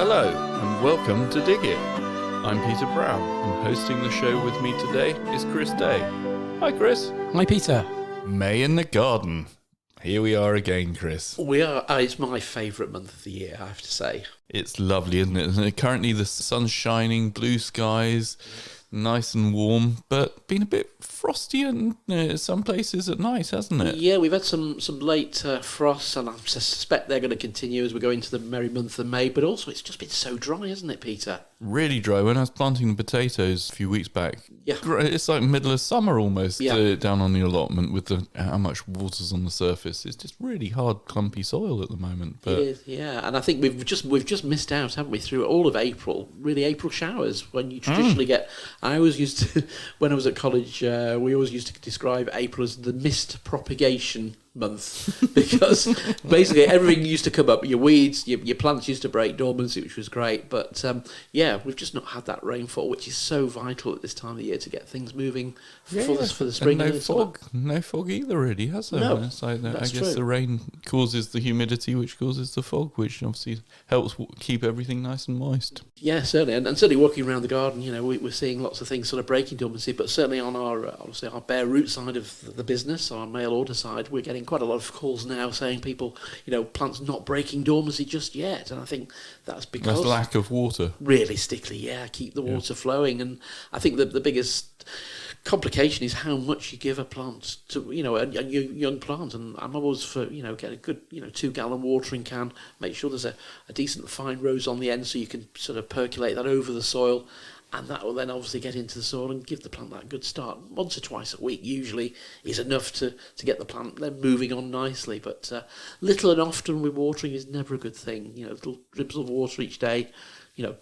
Hello, and welcome to Dig It. I'm Peter Brown, and hosting the show with me today is Chris Day. Hi, Chris. Hi, Peter. May in the garden. Here we are again, Chris. We are. It's my favourite month of the year, I have to say. It's lovely, isn't it? And currently the sun's shining, blue skies, nice and warm, but been a bit frosty in some places at night, hasn't it? Yeah, we've had some late frosts, and I suspect they're going to continue as we go into the merry month of May. But also, it's just been so dry, hasn't it, Peter? Really dry. When I was planting the potatoes a few weeks back, Yeah, it's like middle of summer almost. Yeah. Down on the allotment with how much water's on the surface. It's just really hard, clumpy soil at the moment. But it is. Yeah, and I think we've just missed out, haven't we, through all of April? Really, April showers when you traditionally get. I always used to, when I was at college, we always used to describe April as the mist propagation month because basically everything used to come up. Your weeds, your plants used to break dormancy, which was great. But yeah, we've just not had that rainfall, which is so vital at this time of the year to get things moving for the spring. And no fog either, really, has there? No, it's like I guess true. the rain causes the humidity, which causes the fog, which obviously helps keep everything nice and moist. Yeah, certainly, and certainly walking around the garden, we're seeing lots of things sort of breaking dormancy. But certainly on our obviously our bare root side of the business, our mail order side, we're getting quite a lot of calls now saying people, plants not breaking dormancy just yet, and I think that's because lack of water. Realistically, yeah, keep the water flowing, and I think that the biggest complication is how much you give a plant to a young plant, and I'm always for get a good 2-gallon watering can, make sure there's a decent fine rose on the end so you can sort of percolate that over the soil, and that will then obviously get into the soil and give the plant that good start. Once or twice a week usually is enough to get the plant then moving on nicely, but little and often with watering is never a good thing. Little drips of water each day,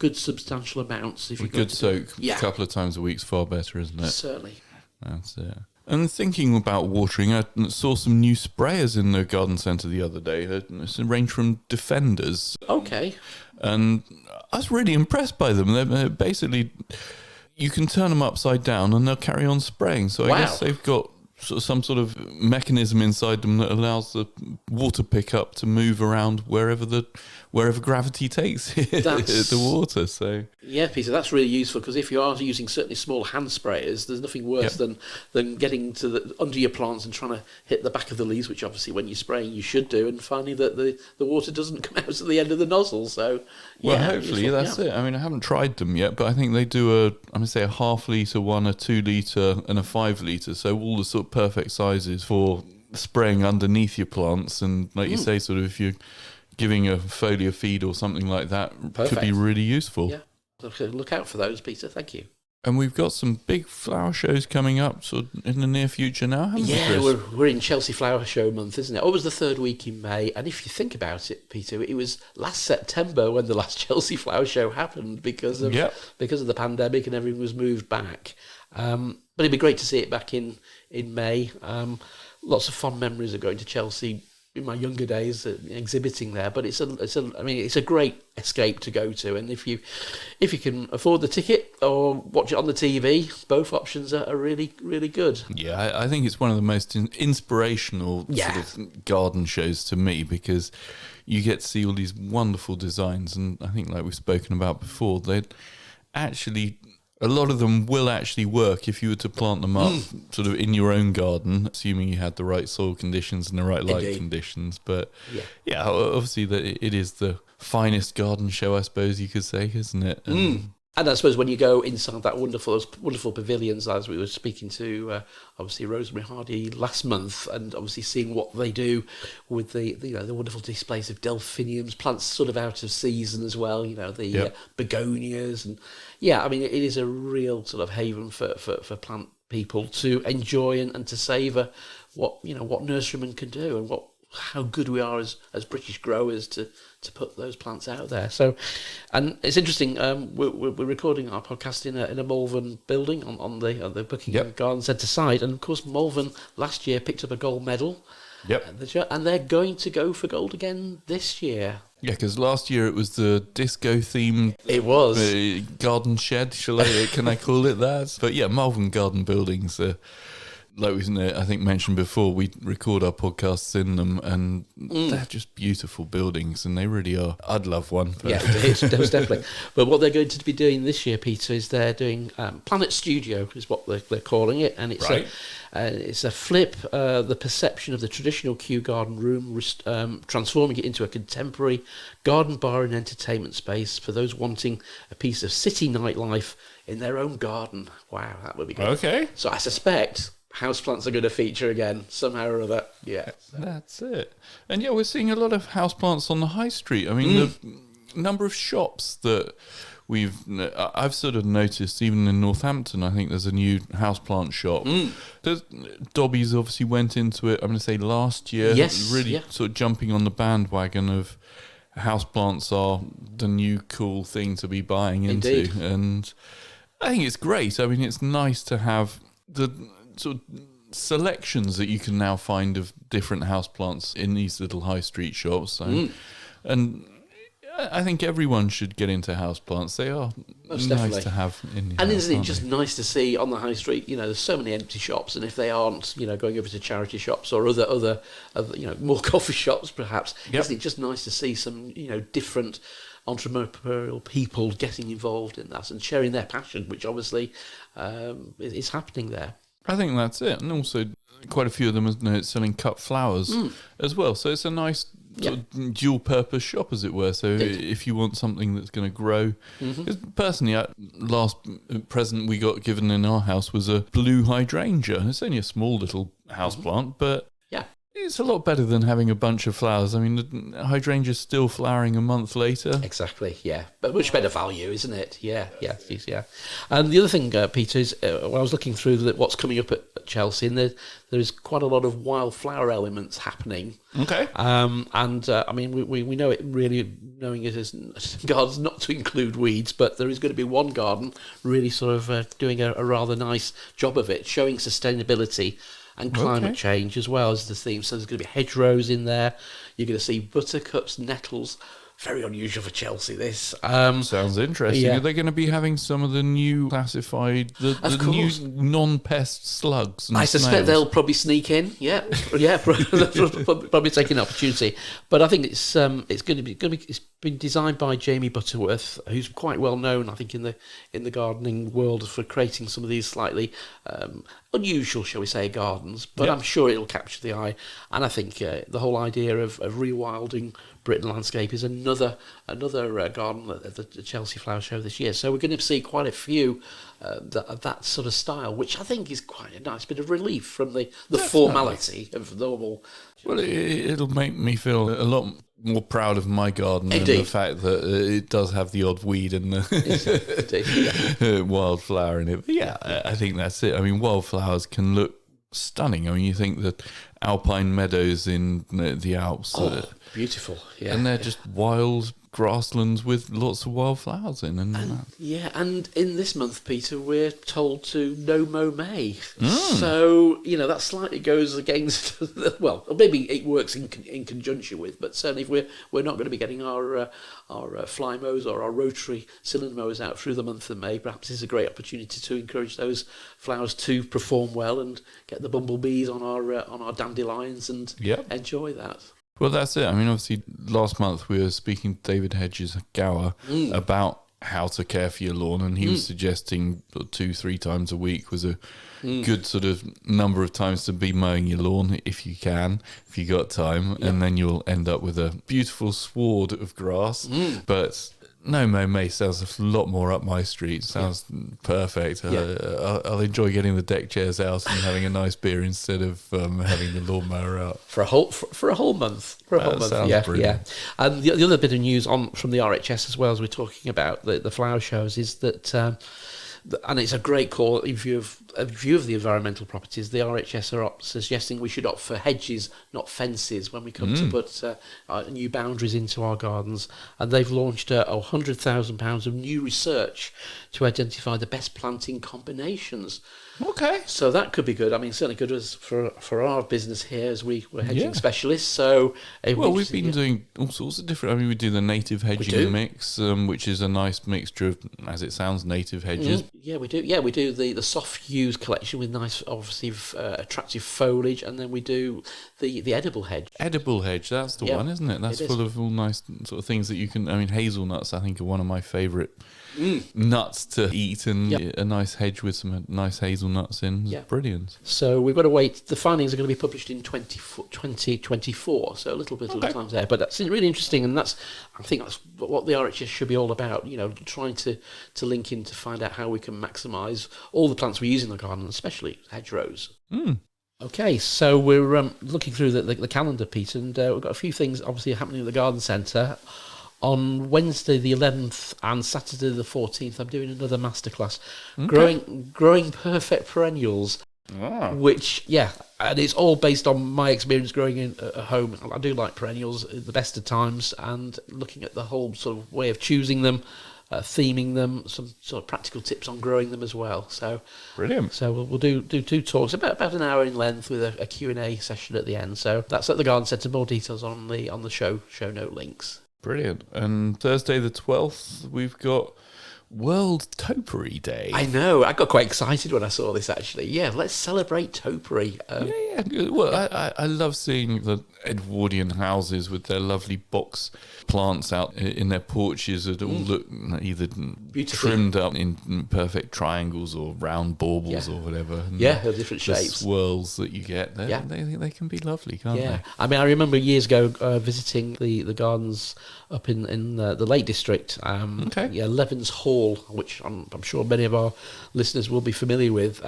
good substantial amounts. If A good soak a couple of times a week's far better, isn't it? Certainly. That's it. And thinking about watering, I saw some new sprayers in the garden centre the other day. It's a range from Defenders. Okay. And I was really impressed by them. They're basically, you can turn them upside down and they'll carry on spraying. So I guess they've got some sort of mechanism inside them that allows the water pickup to move around wherever gravity takes the water. So yeah, Peter, that's really useful because if you are using certainly small hand sprayers, there's nothing worse than getting to under your plants and trying to hit the back of the leaves, which obviously when you're spraying you should do, and finding that the water doesn't come out at the end of the nozzle. So hopefully that's it. I mean, I haven't tried them yet, but I think they do I'm going to say a 0.5 litre one, a 2 litre, and a 5 litre. So all the sort of perfect sizes for spraying underneath your plants, and like you say, sort of if you're giving a foliar feed or something like that, could be really useful. Yeah, so look out for those, Peter. Thank you. And we've got some big flower shows coming up sort of in the near future now, haven't we, Chris? Yeah, we're in Chelsea Flower Show month, isn't it? It was the third week in May, and if you think about it, Peter, it was last September when the last Chelsea Flower Show happened because of the pandemic and everything was moved back. But it'd be great to see it back in May. Lots of fond memories of going to Chelsea in my younger days, exhibiting there. But it's a great escape to go to, and if you can afford the ticket or watch it on the TV, both options are really, really good. Yeah, I think it's one of the most inspirational sort of garden shows to me, because you get to see all these wonderful designs, and I think, like we've spoken about before, a lot of them will actually work if you were to plant them up sort of in your own garden, assuming you had the right soil conditions and the right light conditions. But yeah, obviously it is the finest garden show, I suppose you could say, isn't it? And I suppose when you go inside those wonderful pavilions, as we were speaking to, obviously Rosemary Hardy last month, and obviously seeing what they do with the wonderful displays of Delphiniums, plants sort of out of season as well. Begonias, and it is a real sort of haven for plant people to enjoy and to savour what nurserymen can do, and how good we are as British growers to put those plants out there. So, and it's interesting. We're recording our podcast in a Malvern building on the Buckingham Garden Centre side, and of course Malvern last year picked up a gold medal. And they're going to go for gold again this year. Yeah, because last year it was the disco themed. It was garden shed. Can I call it that? But yeah, Malvern Garden Buildings. like I think mentioned before, we record our podcasts in them, and they're just beautiful buildings, and they really are. I'd love one. But. Yeah, it is, definitely. But what they're going to be doing this year, Peter, is they're doing Planet Studio, is what they're calling it, and it's a flip the perception of the traditional Kew garden room, transforming it into a contemporary garden bar and entertainment space for those wanting a piece of city nightlife in their own garden. Wow, that would be good. Okay. So I suspect houseplants are going to feature again somehow or other. Yeah, that's it. And yeah, we're seeing a lot of houseplants on the high street. I mean, the number of shops that I've sort of noticed, even in Northampton, I think there's a new houseplant shop. Dobby's obviously went into it, I'm going to say last year. Yes. Really sort of jumping on the bandwagon of houseplants are the new cool thing to be buying into. Indeed. And I think it's great. I mean, it's nice to have the sort of selections that you can now find of different houseplants in these little high street shops. And I think everyone should get into houseplants. They are nice to have in your And house, isn't it aren't just nice to see on the high street, there's so many empty shops, and if they aren't, going over to charity shops or other more coffee shops perhaps, isn't it just nice to see some, different entrepreneurial people getting involved in that and sharing their passion, which obviously is happening there. I think that's it. And also quite a few of them are selling cut flowers as well. So it's a nice sort of dual purpose shop, as it were. So if you want something that's going to grow, because personally, last present we got given in our house was a blue hydrangea. It's only a small little house plant, but it's a lot better than having a bunch of flowers. I mean, the hydrangea's still flowering a month later. Exactly, yeah. But much better value, isn't it? Yeah. And the other thing, Peter, is when I was looking through what's coming up at Chelsea, and there is quite a lot of wildflower elements happening. Okay. I mean, we know it really, knowing it as gardens not to include weeds, but there is going to be one garden really sort of doing a rather nice job of it, showing sustainability and climate change as well as the theme. So there's going to be hedgerows in there. You're going to see buttercups, nettles. Very unusual for Chelsea, this. Sounds interesting. Are they going to be having some of the new classified, the new non-pest slugs and I suspect snails? they'll probably sneak in. Yeah, probably taking an opportunity. But I think it's going to be. It's been designed by Jamie Butterworth, who's quite well known, I think, in the gardening world for creating some of these slightly unusual, shall we say, gardens. But I'm sure it'll capture the eye. And I think the whole idea of rewilding Britain landscape is another garden at the Chelsea Flower Show this year. So we're going to see quite a few of that sort of style, which I think is quite a nice bit of relief from the formality of normal. Well, it'll make me feel a lot more proud of my garden than the fact that it does have the odd weed and the wildflower in it. But I think that's it. I mean, wildflowers can look stunning. I mean, you think that alpine meadows in the Alps. Beautiful, yeah. And they're just wild grasslands with lots of wildflowers in. And in this month, Peter, we're told to no mow May. So, that slightly goes against, well, maybe it works in conjunction with, but certainly if we're not going to be getting our fly mows or our rotary cylinder mowers out through the month of May, perhaps it's a great opportunity to encourage those flowers to perform well and get the bumblebees on our dandelions and enjoy that. Well, that's it. I mean, obviously, last month we were speaking to David Hedges-Gower about how to care for your lawn, and he was suggesting 2-3 times a week was a good sort of number of times to be mowing your lawn if you got time, and then you'll end up with a beautiful sward of grass. But no mow May sounds a lot more up my street. Sounds perfect. I'll enjoy getting the deck chairs out and having a nice beer instead of having the lawnmower out for a whole month. Brilliant. And the other bit of news from the RHS as well, as we're talking about the flower shows, is that. And it's a great call in view of the environmental properties. The RHS are suggesting we should opt for hedges, not fences, when we come to put new boundaries into our gardens. And they've launched £100,000 of new research to identify the best planting combinations. Okay. So that could be good. I mean, certainly good as for our business here, as we're hedging specialists. So we've been doing all sorts of different. I mean, we do the native hedging mix, which is a nice mixture of, as it sounds, native hedges. Yeah, we do. Yeah, we do the soft yews collection with nice, obviously attractive foliage, and then we do the edible hedge. Edible hedge, that's the one, isn't it? That's full of all nice sort of things that you can. I mean, hazelnuts, I think, are one of my favourite nuts to eat, and a nice hedge with some nice hazelnuts in is brilliant. So we've got to wait. The findings are going to be published in 2024, so a little bit of time there. But that's really interesting, and I think that's what the RHS should be all about. Trying to link in to find out how we can maximise all the plants we use in the garden, especially hedgerows. Okay, so we're looking through the calendar, Pete, and we've got a few things obviously happening at the garden centre. On Wednesday the 11th and Saturday the 14th, I'm doing another masterclass, growing perfect perennials, which, and it's all based on my experience growing in at home. I do like perennials at the best of times, and looking at the whole sort of way of choosing them, theming them, some sort of practical tips on growing them as well. So brilliant. So we'll do 2 talks, about an hour in length, with a Q&A session at the end. So that's at the garden centre. More details on the show note links. Brilliant. And Thursday the 12th, we've got World Topiary Day. I know. I got quite excited when I saw this, actually. Yeah, let's celebrate topiary. Well, I love seeing the Edwardian houses with their lovely box plants out in their porches that all look either trimmed up in perfect triangles or round baubles or whatever. And the different shapes. The swirls that you get, they can be lovely, can't they? I mean, I remember years ago visiting the gardens up in the Lake District. Levens Hall, which I'm sure many of our listeners will be familiar with.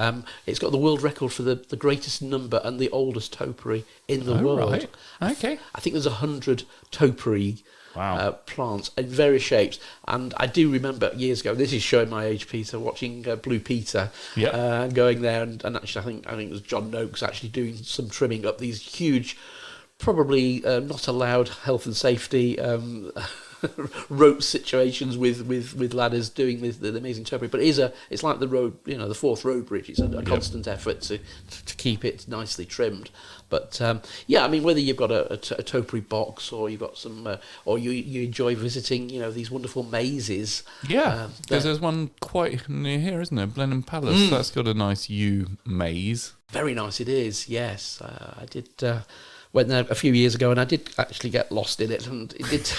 It's got the world record for the greatest number and the oldest topiary in the world. Right. Okay. I think there's 100 topiary plants in various shapes. And I do remember years ago, this is showing my age, Peter, watching Blue Peter, going there, and actually I think it was John Noakes actually doing some trimming up these huge, probably not allowed health and safety rope situations with ladders doing the amazing topiary. But it's like the road, the Forth Road Bridge. It's a constant effort to keep it nicely trimmed. But I mean, whether you've got a topiary box, or you've got some, or you enjoy visiting, these wonderful mazes. There's one quite near here, isn't there? Blenheim Palace. That's got a nice yew maze. Very nice it is. Yes, I did went there a few years ago, and I did actually get lost in it, and it did.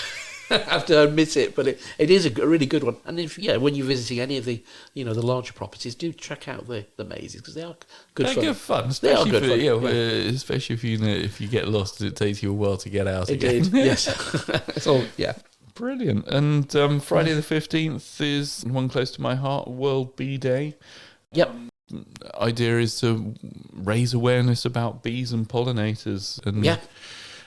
I have to admit it, but it is a really good one. And when you're visiting any of the the larger properties, do check out the mazes, because they are good fun. They're good fun, especially especially if you get lost, it takes you a while to get out again. Yes. It's all brilliant. And Friday the 15th is one close to my heart, World Bee Day. Yep. Idea is to raise awareness about bees and pollinators. And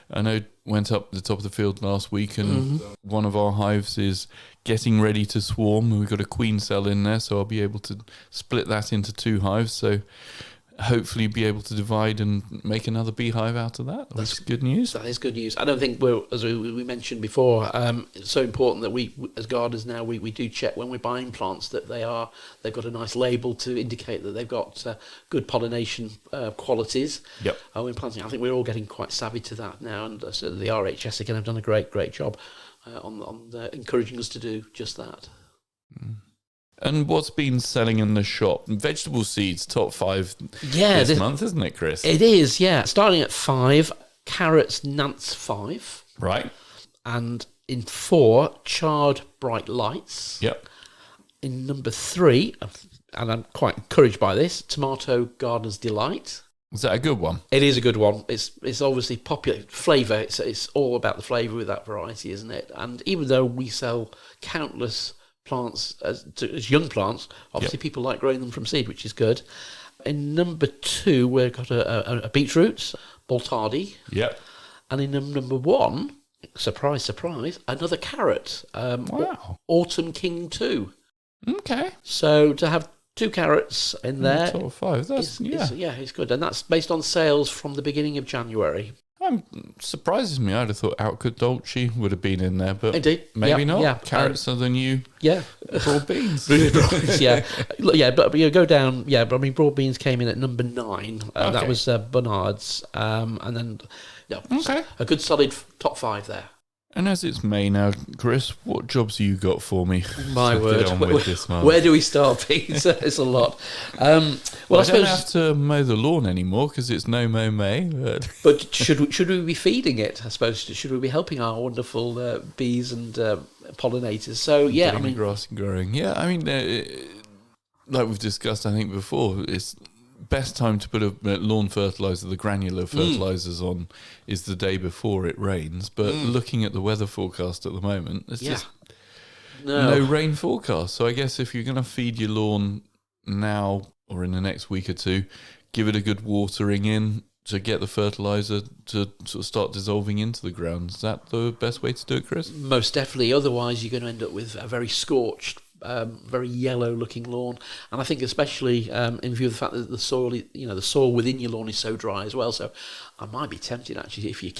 I know went up the top of the field last week, and one of our hives is getting ready to swarm, and we've got a queen cell in there, so I'll be able to split that into 2 hives, so hopefully be able to divide and make another beehive out of that. That's good news. That is good news. I don't think as we mentioned before, it's so important that we as gardeners now we do check when we're buying plants that they've got a nice label to indicate that they've got good pollination qualities. Yep. When planting, I think we're all getting quite savvy to that now, and so the RHS again have done a great job on encouraging us to do just that. And what's been selling in the shop? Vegetable seeds, top 5 this month, isn't it, Chris? It is, yeah. Starting at 5, carrots, Nance 5. Right. And in 4, charred bright lights. Yep. In number 3, and I'm quite encouraged by this, tomato gardener's delight. Is that a good one? It is a good one. It's obviously popular. Flavour, it's all about the flavour with that variety, isn't it? And even though we sell countless plants as young plants, obviously people like growing them from seed, which is good. In number 2, we've got a beetroot, Baltardi. Yep. And in number 1, surprise, another carrot. Autumn King 2. Okay. So to have 2 carrots in there, top 5. It's good, and that's based on sales from the beginning of January. Surprises me. I'd have thought Outcut Dolce would have been in there, but indeed, maybe not. Yeah. Carrots are the new broad beans. But you go down. Yeah, but I mean, broad beans came in at number 9. That was Bernard's, and then a good solid top 5 there. And as it's May now, Chris, what jobs have you got for me? My to word. Get on with this month? Where do we start, Pete? It's a lot. Well, I I suppose. don't have to mow the lawn anymore because it's no mow May. But should we be feeding it? I suppose should we be helping our wonderful bees and pollinators? So yeah, Getting the grass and growing. Yeah, I mean, like we've discussed, I think before, it's best time to put a lawn fertilizer, the granular fertilizers on, is the day before it rains. But looking at the weather forecast at the moment, there's just no rain forecast. So I guess if you're going to feed your lawn now or in the next week or two, give it a good watering in to get the fertilizer to sort of start dissolving into the ground. Is that the best way to do it, Chris? Most definitely. Otherwise, you're going to end up with a very scorched, very yellow-looking lawn, and I think especially in view of the fact that the soil, the soil within your lawn is so dry as well. So, I might be tempted actually, if you're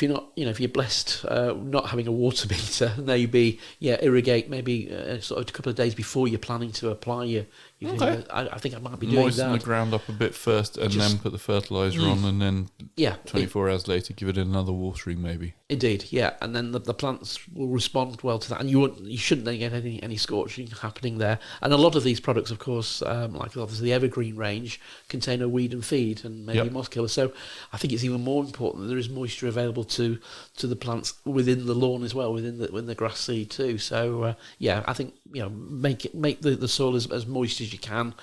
not, if you're blessed not having a water meter, maybe irrigate maybe sort of a couple of days before you're planning to apply your. Okay. I think I might be doing Moisten that. the ground up a bit first, and then put the fertilizer on, and then 24 hours later, give it another watering, maybe. Indeed, yeah, and then the plants will respond well to that, and you shouldn't then get any scorching happening there. And a lot of these products, of course, like obviously the evergreen range, contain a weed and feed and maybe moss killer. So I think it's even more important that there is moisture available to the plants within the lawn as well, within the grass seed too. So I think make the soil as moist as you can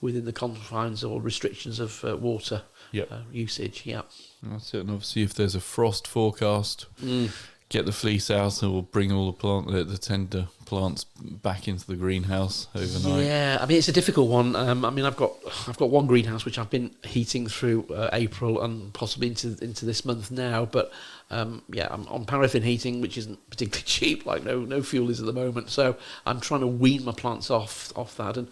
within the confines or restrictions of water usage. Yeah, that's it. And obviously, if there's a frost forecast, get the fleece out, and we'll bring all the tender plants back into the greenhouse overnight. Yeah, I mean it's a difficult one. I mean I've got one greenhouse which I've been heating through April and possibly into this month now, but I'm on paraffin heating, which isn't particularly cheap. Like no fuel is at the moment, so I'm trying to wean my plants off that. And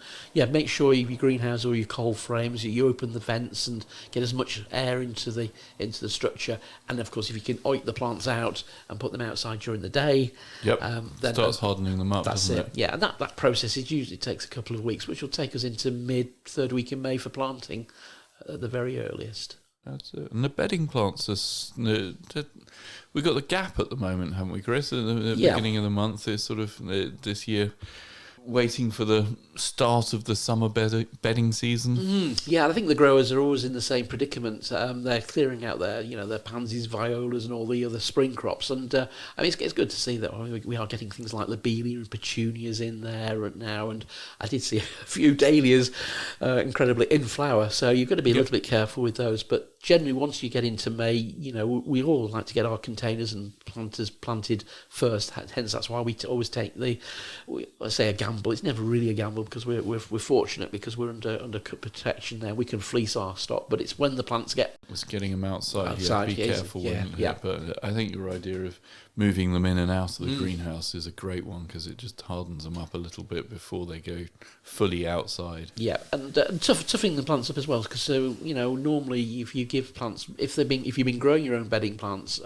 make sure your greenhouse or your cold frames, you open the vents and get as much air into the structure. And of course, if you can oit the plants out and put them outside during the day, then starts hardening them up. That's doesn't it? Yeah, and that process usually takes a couple of weeks, which will take us into third week in May for planting at the very earliest. That's it. And the bedding plants we've got the gap at the moment, haven't we, Chris? At the beginning of the month is sort of this year waiting for the start of the summer bedding season. Yeah, I think the growers are always in the same predicament. They're clearing out their pansies, violas, and all the other spring crops. And I mean, it's good to see that we are getting things like lobelia and petunias in there now. And I did see a few dahlias, incredibly in flower. So you've got to be a little bit careful with those. But generally, once you get into May, we all like to get our containers and planters planted first. Hence, that's why we always take let's say a gamble. It's never really a gamble because we're fortunate because we're under protection there. We can fleece our stock, but it's when the plants it's getting them outside. Be careful. But I think your idea of moving them in and out of the greenhouse is a great one because it just hardens them up a little bit before they go fully outside. Yeah, and toughening the plants up as well because normally if you give plants if you've been growing your own bedding plants,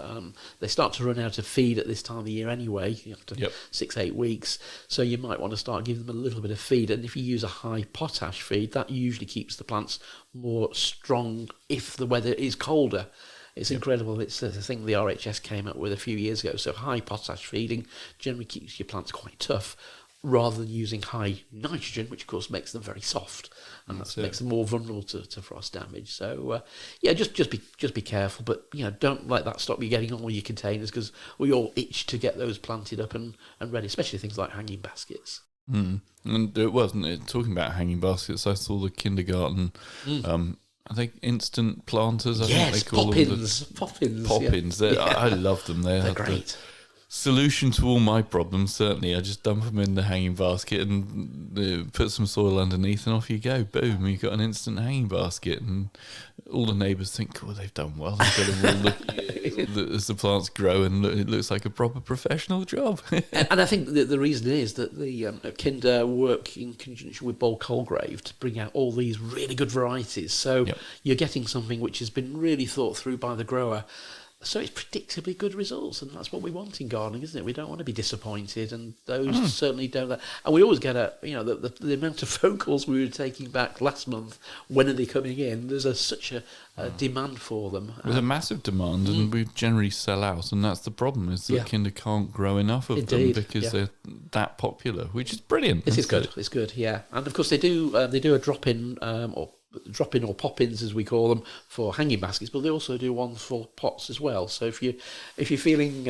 they start to run out of feed at this time of the year anyway. After 6-8 weeks, so you might want to start giving them a little bit of feed. And if you use a high potash feed, that usually keeps the plants more strong if the weather is colder. It's incredible. It's a thing the RHS came up with a few years ago. So high potash feeding generally keeps your plants quite tough, rather than using high nitrogen, which of course makes them very soft and that makes them more vulnerable to frost damage. So just be careful, but don't let that stop you getting all your containers because we all itch to get those planted up and ready, especially things like hanging baskets. And it wasn't it talking about hanging baskets. I saw the kindergarten. I think instant planters. I think they call poppins. Poppins. I love them. They're great. Solution to all my problems, certainly. I just dump them in the hanging basket and put some soil underneath, and off you go. Boom! You've got an instant hanging basket, and all the neighbours think, "Oh, they've done well. They've got them all as the plants grow, and it looks like a proper professional job." and I think the reason is that the Kinder work in conjunction with Bold Colgrave to bring out all these really good varieties. So you're getting something which has been really thought through by the grower. So it's predictably good results, and that's what we want in gardening, isn't it? We don't want to be disappointed, and those certainly don't. And we always get the amount of phone calls we were taking back last month. When are they coming in? There's such a demand for them. There's a massive demand, and we generally sell out, and that's the problem, is that Kinder can't grow enough of them because they're that popular, which is brilliant. This is good. It's good, yeah. And of course they do a drop-in or pop-ins, as we call them, for hanging baskets, but they also do one for pots as well. So if you're feeling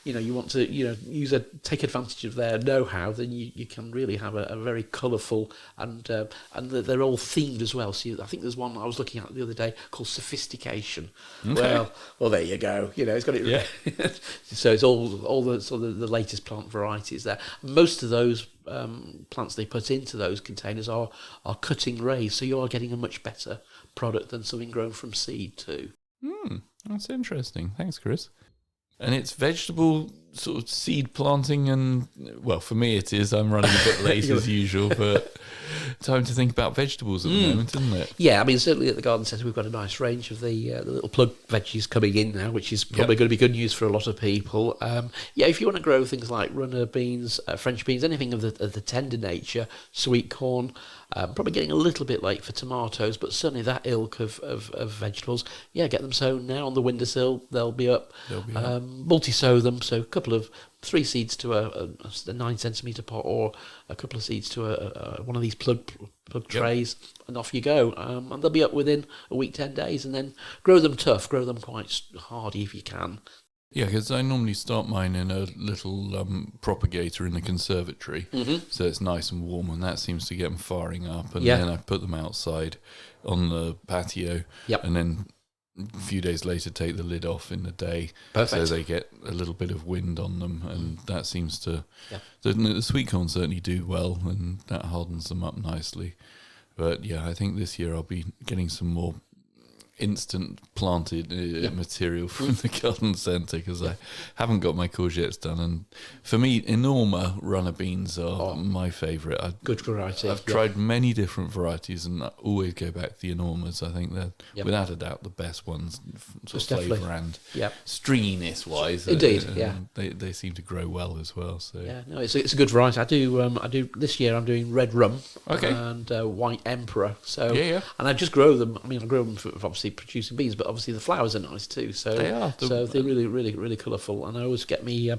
you want to take advantage of their know-how, then you can really have a very colourful and they're all themed as well. So I think there's one I was looking at the other day called Sophistication. Okay. Well, there you go. It's got it. Yeah. So it's all the sort of the latest plant varieties there. Most of those plants they put into those containers are cutting raised, so you are getting a much better product than something grown from seed too. That's interesting. Thanks, Chris. And it's vegetable sort of seed planting, and well, for me it is. I'm running a bit late as usual, but time to think about vegetables at the moment, isn't it? Yeah, I mean, certainly at the garden centre we've got a nice range of the little plug veggies coming in now, which is probably going to be good news for a lot of people. If you want to grow things like runner beans, French beans, anything of the tender nature, sweet corn, probably getting a little bit late for tomatoes, but certainly that ilk of vegetables, get them sown now on the windowsill. They'll be up. Multi-sow them, so a couple of 3 seeds to a 9 centimetre pot, or a couple of seeds to one of these plug trays, and off you go. And they'll be up within a week, 10 days, and then grow them tough, grow them quite hardy if you can. Yeah, because I normally start mine in a little propagator in the conservatory, so it's nice and warm, and that seems to get them firing up. And then I put them outside on the patio, and then a few days later take the lid off in the day. Perfect. So they get a little bit of wind on them, and that seems to... The sweet corn certainly do well, and that hardens them up nicely. But I think this year I'll be getting some more instant planted material from the garden centre, because I haven't got my courgettes done, and for me Enorma runner beans are my favourite. Good variety. I've tried many different varieties, and I always go back to the Enormas. I think they're without a doubt the best ones, sort of flavour and stringiness wise. Indeed, they seem to grow well as well. So it's a good variety. I do this year. I'm doing red rum and white emperor. So and I just grow them. I mean, I grow them for obviously producing beans, but obviously the flowers are nice too. So they are. So they're really, really, really colourful. And I always get me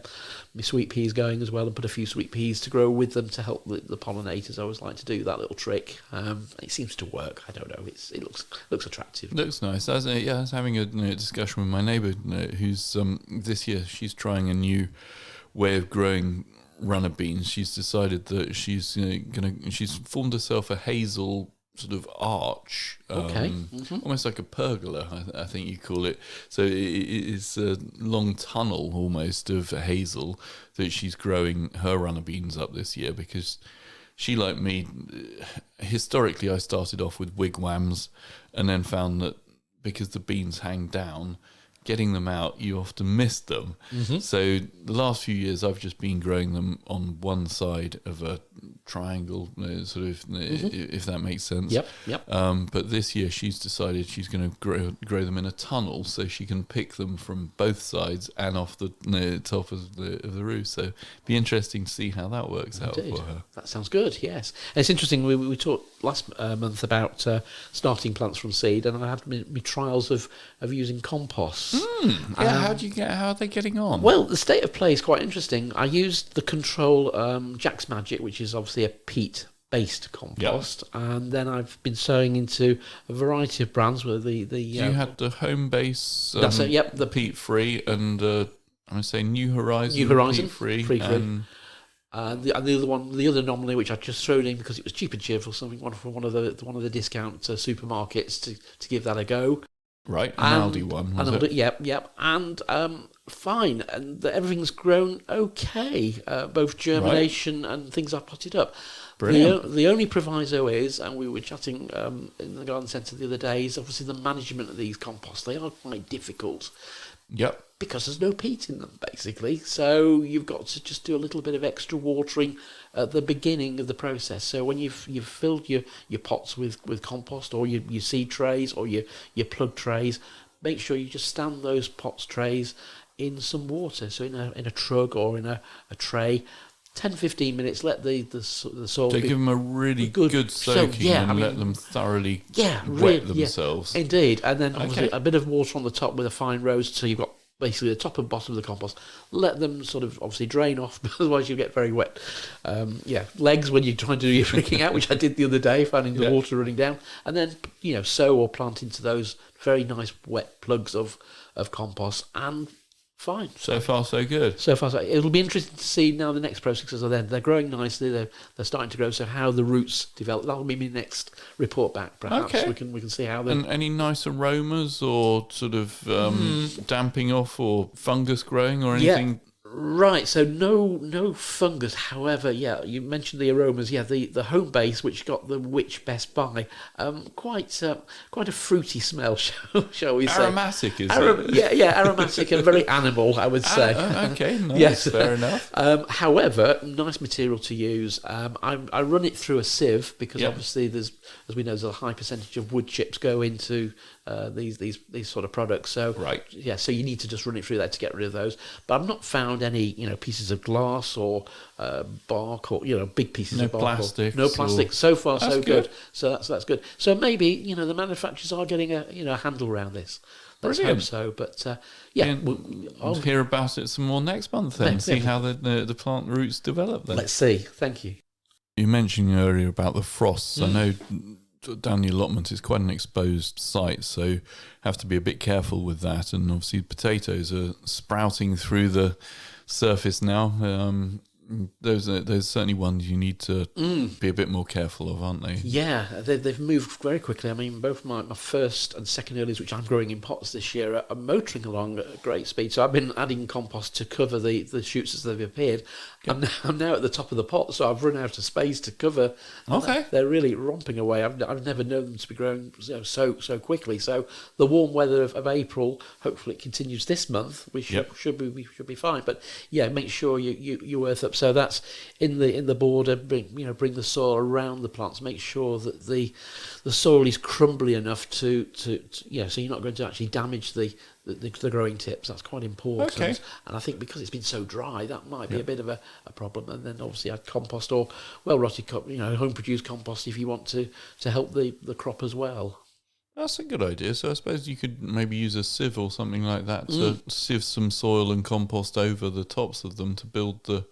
sweet peas going as well, and put a few sweet peas to grow with them to help the pollinators. I always like to do that little trick. It seems to work. I don't know. It looks attractive. Looks nice. I was having a discussion with my neighbour who's this year she's trying a new way of growing runner beans. She's decided that she's she's formed herself a hazel sort of arch, almost like a pergola, I think you call it. So it is a long tunnel almost of hazel that she's growing her runner beans up this year, because she, like me, historically I started off with wigwams and then found that because the beans hang down, getting them out, you often miss them. So the last few years I've just been growing them on one side of a triangle, sort of, if that makes sense. But this year she's decided she's going to grow them in a tunnel, so she can pick them from both sides and off the top of the roof. So it'd be interesting to see how that works out for her. That sounds good. Yes, and it's interesting. We talked last month about starting plants from seed, and I had my trials of using compost. How are they getting on? Well, the state of play is quite interesting. I used the Control Jack's Magic, which is obviously a peat-based compost, and then I've been sowing into a variety of brands. Where you had the home base, that's it. Yep, the peat-free, and I'm going to say New Horizon, peat-free, and the other anomaly, which I just thrown in because it was cheap and cheerful, something from one of the discount supermarkets to give that a go. Right, an Aldi one, was it? Yep, and fine, and everything's grown okay, both germination and things I've potted up. Brilliant. The only proviso is, and we were chatting in the garden centre the other day, is obviously the management of these composts. They are quite difficult. Yep. Because there's no peat in them, basically. So you've got to just do a little bit of extra watering at the beginning of the process. So when you've filled your pots with compost, or your seed trays, or your plug trays, make sure you just stand those pots trays in some water, so in a trug or in a tray. 10-15 minutes, let the soil So give them a really good soaking and let them thoroughly wet themselves. Yeah, indeed. And then obviously a bit of water on the top with a fine roast, so you've got basically the top and bottom of the compost. Let them sort of obviously drain off, otherwise you'll get very wet. Legs when you're trying to do your freaking out, which I did the other day, finding the water running down. And then, sow or plant into those very nice wet plugs of compost, and fine. So far, so good. So far, so it'll be interesting to see now the next processes are then. They're growing nicely. They're starting to grow. So how the roots develop. That'll be my next report back. Perhaps we can see how they. And any nice aromas or sort of damping off or fungus growing or anything. Yeah. Right, so no fungus. However, you mentioned the aromas. Yeah, the home base, which got the Which Best Buy, quite a fruity smell, shall we say? Aromatic, is it? Yeah, aromatic and very animal, I would say. Okay, nice, yes, fair enough. However, nice material to use. I run it through a sieve because obviously there's a high percentage of wood chips go into these sort of products. So so you need to just run it through there to get rid of those. But I've not found any pieces of glass or bark or big pieces of bark. No plastic. So far, so good. So that's good. So maybe the manufacturers are getting a handle around this. Let's hope so. But I'll hear about it some more next month then. See how the plant roots develop then. Let's see. Thank you. You mentioned earlier about the frosts. I know down the allotment is quite an exposed site, so have to be a bit careful with that. And obviously potatoes are sprouting through the surface now. Those certainly ones you need to be a bit more careful of, aren't they? Yeah, they've moved very quickly. I mean, both my first and second earlies, which I'm growing in pots this year, are motoring along at great speed. So I've been adding compost to cover the shoots as they've appeared. Yep. I'm now at the top of the pot, so I've run out of space to cover. Okay, they're really romping away. I've never known them to be growing so quickly. So the warm weather of April, hopefully it continues this month. We should be fine. But make sure you earth up. So that's in the border. Bring the soil around the plants. Make sure that the soil is crumbly enough to so you're not going to actually damage the growing tips. That's quite important. Okay. And I think because it's been so dry, that might be a bit of a problem. And then obviously add compost or well-rotted home produced compost if you want to help the crop as well. That's a good idea. So I suppose you could maybe use a sieve or something like that to sieve some soil and compost over the tops of them to build the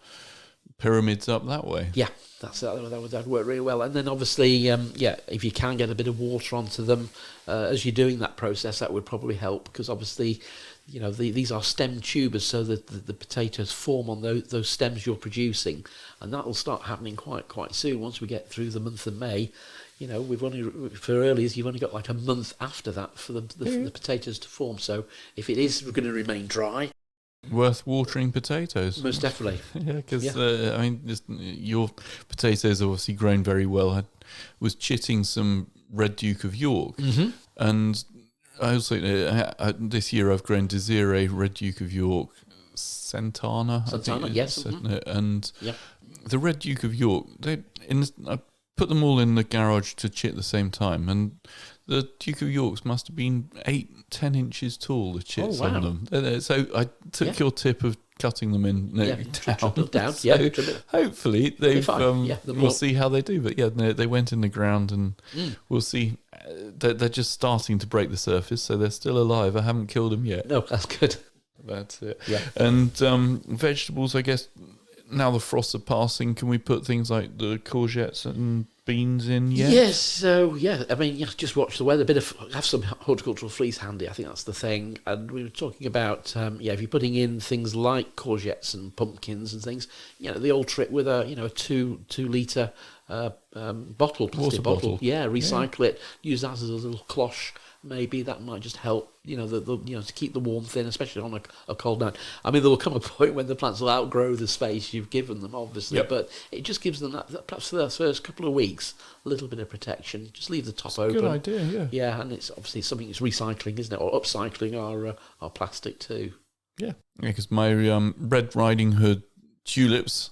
pyramids up that way. Yeah, that would work really well. And then obviously, if you can get a bit of water onto them as you're doing that process, that would probably help, because obviously, these are stem tubers, so that the potatoes form on those stems you're producing, and that will start happening quite soon. Once we get through the month of May, we've only for earlies, you've only got like a month after that for the potatoes to form. So if it is going to remain dry, worth watering potatoes. Most definitely. Because your potatoes are obviously grown very well. I was chitting some Red Duke of York, and I also this year I've grown Desiree, Red Duke of York, Santana, yes, and the Red Duke of York. I put them all in the garage to chit at the same time, and the Duke of Yorks must have been 8-10 inches tall, the chits on them. So I took your tip of cutting them in down. So hopefully we'll see how they do. But they went in the ground, and we'll see. They're just starting to break the surface, so they're still alive. I haven't killed them yet. No, that's good. That's it. Yeah. And vegetables, I guess, now the frosts are passing, can we put things like the courgettes and beans in yet? Yes, so just watch the weather. Have some horticultural fleece handy. I think that's the thing. And we were talking about if you're putting in things like courgettes and pumpkins and things, the old trick with a 2 litre bottle, plastic bottle. Recycle it. Use that as a little cloche. Maybe that might just help, to keep the warmth in, especially on a cold night. I mean, there will come a point when the plants will outgrow the space you've given them, obviously, but it just gives them that perhaps for the first couple of weeks, a little bit of protection. Just leave the top open. Good idea, yeah. Yeah, and it's obviously something that's recycling, isn't it, or upcycling our plastic too. Yeah, because my Red Riding Hood tulips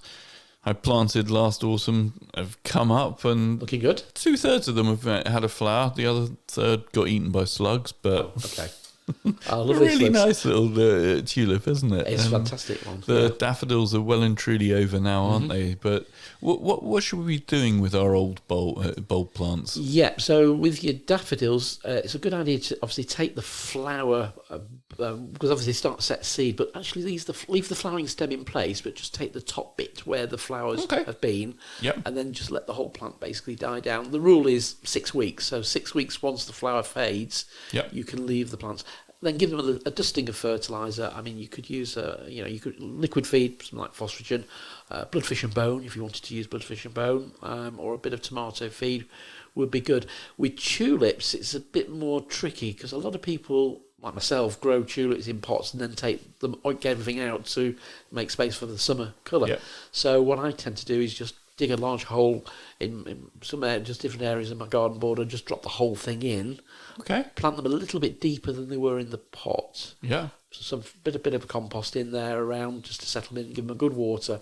I planted last autumn have come up, and looking good. 2/3 of them have had a flower. The other third got eaten by slugs, but Oh, A lovely really slugs. nice little tulip, isn't it? It's a And fantastic one. the daffodils are well and truly over now, aren't they? But what should we be doing with our old bulb plants? Yeah, so with your daffodils, it's a good idea to obviously take the flower, because obviously they start to set seed, but actually leave the flowering stem in place, but just take the top bit where the flowers have been, and then just let the whole plant basically die down. The rule is 6 weeks, so 6 weeks once the flower fades, you can leave the plants. Then give them a dusting of fertiliser. I mean, you could use you could liquid feed, something like phosphagen, bloodfish and bone if you wanted to use bloodfish and bone, or a bit of tomato feed would be good. With tulips, it's a bit more tricky because a lot of people, like myself, grow tulips in pots and then take them, oink everything out to make space for the summer colour. Yep. So what I tend to do is just dig a large hole in some just different areas of my garden border, just drop the whole thing in. Okay. Plant them a little bit deeper than they were in the pot. Yeah. So some bit of compost in there around just to settle in and give them a good water.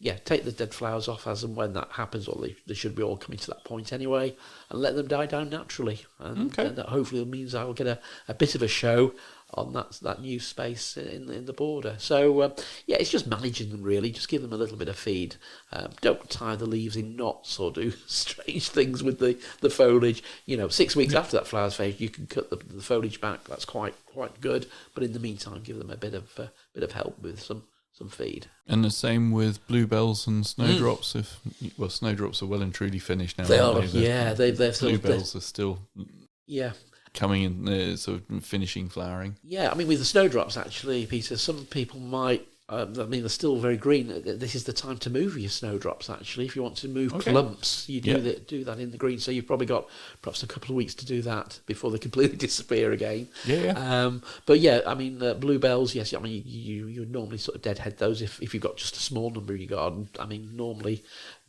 Yeah, take the dead flowers off as and when that happens, or they should be all coming to that point anyway, and let them die down naturally. And that hopefully means I will get a bit of a show on that new space in the border. So, it's just managing them really. Just give them a little bit of feed. Don't tie the leaves in knots or do strange things with the foliage. 6 weeks after that flower's faded, you can cut the foliage back. That's quite good. But in the meantime, give them a bit of help with some feed. And the same with bluebells and snowdrops. Snowdrops are well and truly finished now. They aren't are, they? they're bluebells are still coming in, sort of finishing flowering. Yeah, I mean, with the snowdrops, actually, Peter, some people might. They're still very green. This is the time to move your snowdrops, actually. If you want to move clumps, you do that in the green. So you've probably got perhaps a couple of weeks to do that before they completely disappear again. But I mean, bluebells, yes. I mean, you normally sort of deadhead those if you've got just a small number in your garden. I mean, normally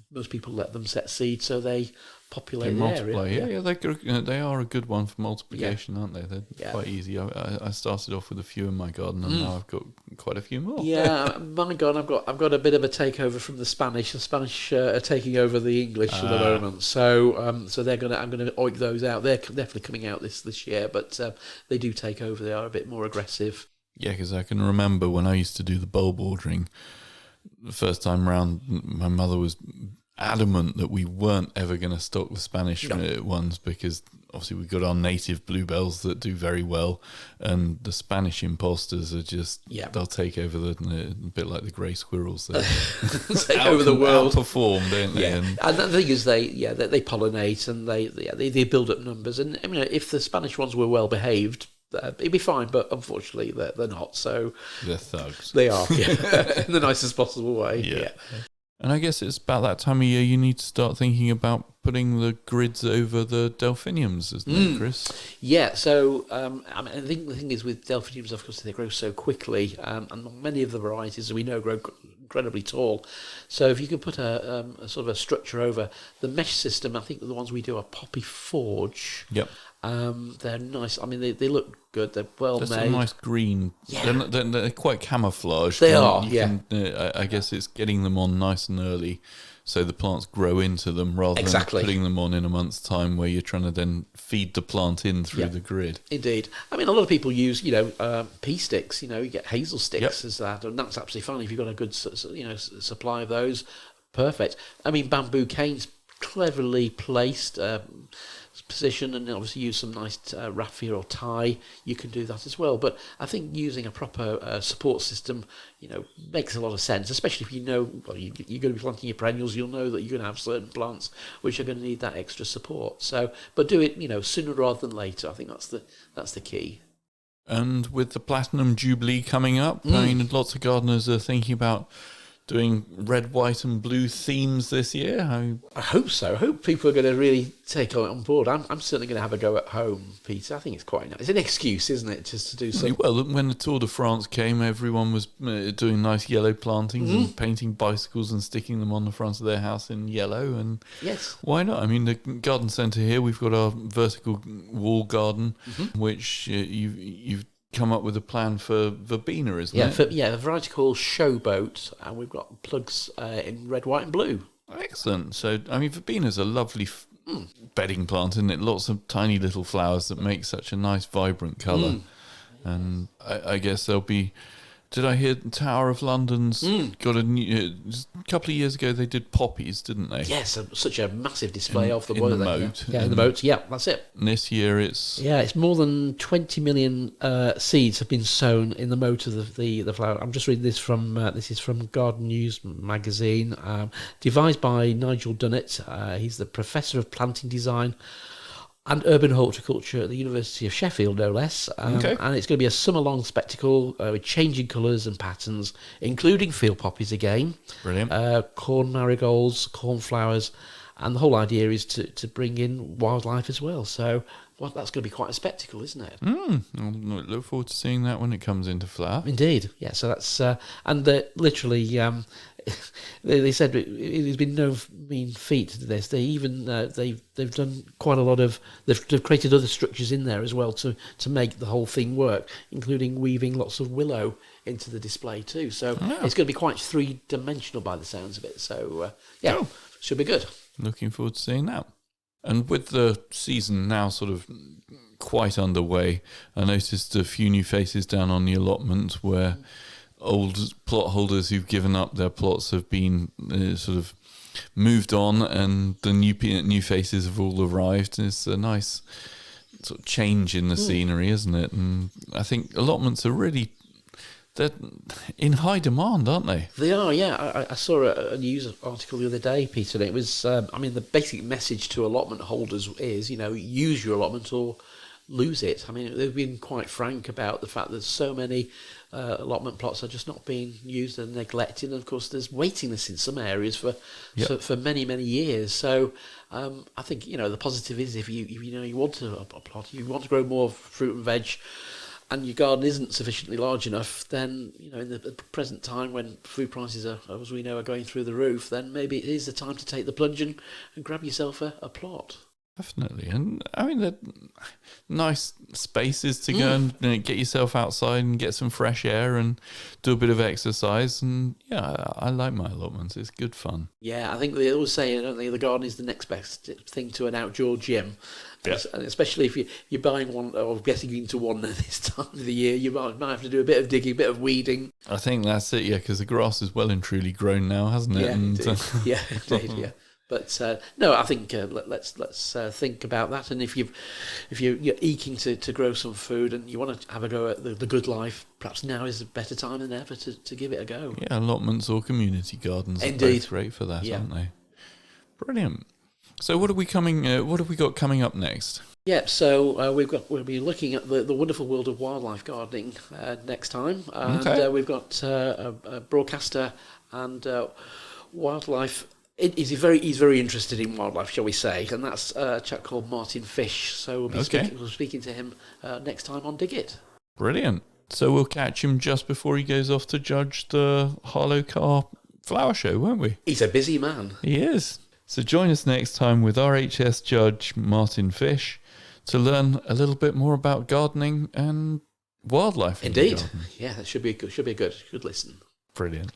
most people let them set seed so they populate the area. They are a good one for multiplication, aren't they? They're quite easy. I started off with a few in my garden, and now I've got quite a few more. Yeah, my garden, I've got a bit of a takeover from the Spanish. The Spanish are taking over the English at the moment, so I'm gonna oink those out. They're definitely coming out this year, but they do take over. They are a bit more aggressive. Yeah, because I can remember when I used to do the bulb ordering the first time round, my mother was adamant that we weren't ever going to stock the Spanish ones because obviously we've got our native bluebells that do very well, and the Spanish imposters are just they'll take over a bit like the grey squirrels. They take over the world, outperform, don't they? And the thing is, they pollinate and they build up numbers. And I mean, if the Spanish ones were well behaved, it'd be fine, but unfortunately they're not. So they're thugs. They are, in the nicest possible way. Yeah. And I guess it's about that time of year you need to start thinking about putting the grids over the Delphiniums, isn't it, Chris? Yeah, so I think the thing is with Delphiniums, of course, they grow so quickly, and many of the varieties we know grow incredibly tall. So if you could put a sort of a structure over the mesh system, I think the ones we do are Poppy Forge. Yep. They're nice. I mean, they look good. They're well made. They're a nice green. Yeah. They're quite camouflaged. They are. I guess it's getting them on nice and early, so the plants grow into them rather than putting them on in a month's time, where you're trying to then feed the plant in through the grid. Indeed. I mean, a lot of people use pea sticks. You get hazel sticks as that, and that's absolutely fine if you've got a good supply of those. Perfect. I mean, bamboo canes cleverly placed. Position, and obviously use some nice raffia or tie. You can do that as well, but I think using a proper support system makes a lot of sense, especially if you're going to be planting your perennials. You'll know that you're going to have certain plants which are going to need that extra support, so but do it sooner rather than later. I think that's the key. And with the Platinum Jubilee coming up, I mean, lots of gardeners are thinking about doing red, white and blue themes this year. I hope so. I hope people are going to really take it on board. I'm certainly going to have a go at home, Peter. I think it's quite nice. It's an excuse, isn't it, just to do something. Well, when the Tour de France came, everyone was doing nice yellow plantings and painting bicycles and sticking them on the front of their house in yellow. And why not? I mean, the garden centre here, we've got our vertical wall garden, which you've come up with a plan for verbena, isn't it? A variety called Showboat, and we've got plugs in red, white and blue. Excellent. So, I mean, verbena's a lovely bedding plant, isn't it? Lots of tiny little flowers that make such a nice, vibrant colour. And I guess there'll be... Did I hear Tower of London's got a new... a couple of years ago they did poppies, didn't they? Yes, such a massive display of them. In the moat. Yeah, in the moat. Yeah, that's it. And this year it's... Yeah, it's more than 20 million seeds have been sown in the moat of the flower. I'm just reading this from Garden News magazine, devised by Nigel Dunnett. He's the Professor of Planting Design and Urban Horticulture at the University of Sheffield, no less. And it's going to be a summer-long spectacle with changing colours and patterns, including field poppies again. Brilliant. Corn marigolds, cornflowers, and the whole idea is to bring in wildlife as well. So that's going to be quite a spectacle, isn't it? I look forward to seeing that when it comes into flower. Indeed, yeah. So that's and literally. They said it has been no mean feat to this. They even they've done quite a lot of they've created other structures in there as well to make the whole thing work, including weaving lots of willow into the display too. So it's going to be quite 3-dimensional by the sounds of it. So should be good. Looking forward to seeing that. And with the season now sort of quite underway, I noticed a few new faces down on the allotment where old plot holders who've given up their plots have been sort of moved on, and the new faces have all arrived. It's a nice sort of change in the scenery, isn't it? And I think allotments are really... they're in high demand, aren't they? They are, yeah. I saw a news article the other day, Peter, and it was, the basic message to allotment holders is, use your allotment or lose it. I mean, they've been quite frank about the fact that so many allotment plots are just not being used and neglected. And of course, there's waiting lists in some areas for many, many years. So I think, the positive is if you want a plot, you want to grow more fruit and veg, and your garden isn't sufficiently large enough, then, in the present time when food prices are, as we know, are going through the roof, then maybe it is the time to take the plunge and grab yourself a plot. Definitely. And I mean, they're nice spaces to go and get yourself outside and get some fresh air and do a bit of exercise. And I like my allotments. It's good fun. Yeah, I think they always say, don't they, the garden is the next best thing to an outdoor gym. Yeah. And especially if you're buying one or getting into one at this time of the year, you might have to do a bit of digging, a bit of weeding. I think that's it, because the grass is well and truly grown now, hasn't it? Yeah, indeed, yeah. But no, I think let's think about that. And if you're eking to grow some food and you want to have a go at the good life, perhaps now is a better time than ever to give it a go. Yeah, allotments or community gardens are both great for that, aren't they? Brilliant. So what have we got coming up next? Yeah, so we'll be looking at the wonderful world of wildlife gardening next time, and we've got a broadcaster and wildlife. He's very interested in wildlife, shall we say, and that's a chap called Martin Fish. So we'll be speaking to him next time on Dig It. Brilliant. So we'll catch him just before he goes off to judge the Harlow Car Flower Show, won't we? He's a busy man. He is. So join us next time with RHS judge Martin Fish to learn a little bit more about gardening and wildlife. Indeed. Yeah, that should be a good listen. Brilliant.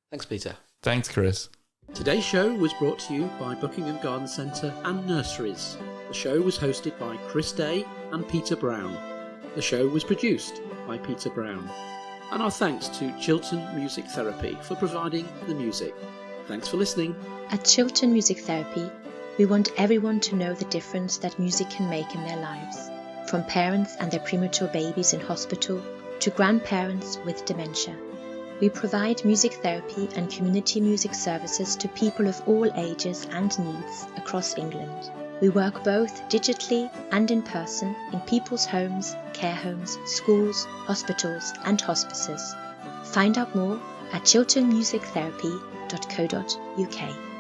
Thanks, Peter. Thanks, Chris. Today's show was brought to you by Buckingham Garden Centre and Nurseries. The show was hosted by Chris Day and Peter Brown. The show was produced by Peter Brown. And our thanks to Chiltern Music Therapy for providing the music. Thanks for listening. At Chiltern Music Therapy, we want everyone to know the difference that music can make in their lives. From parents and their premature babies in hospital to grandparents with dementia. We provide music therapy and community music services to people of all ages and needs across England. We work both digitally and in person in people's homes, care homes, schools, hospitals and hospices. Find out more at chilternmusictherapy.co.uk.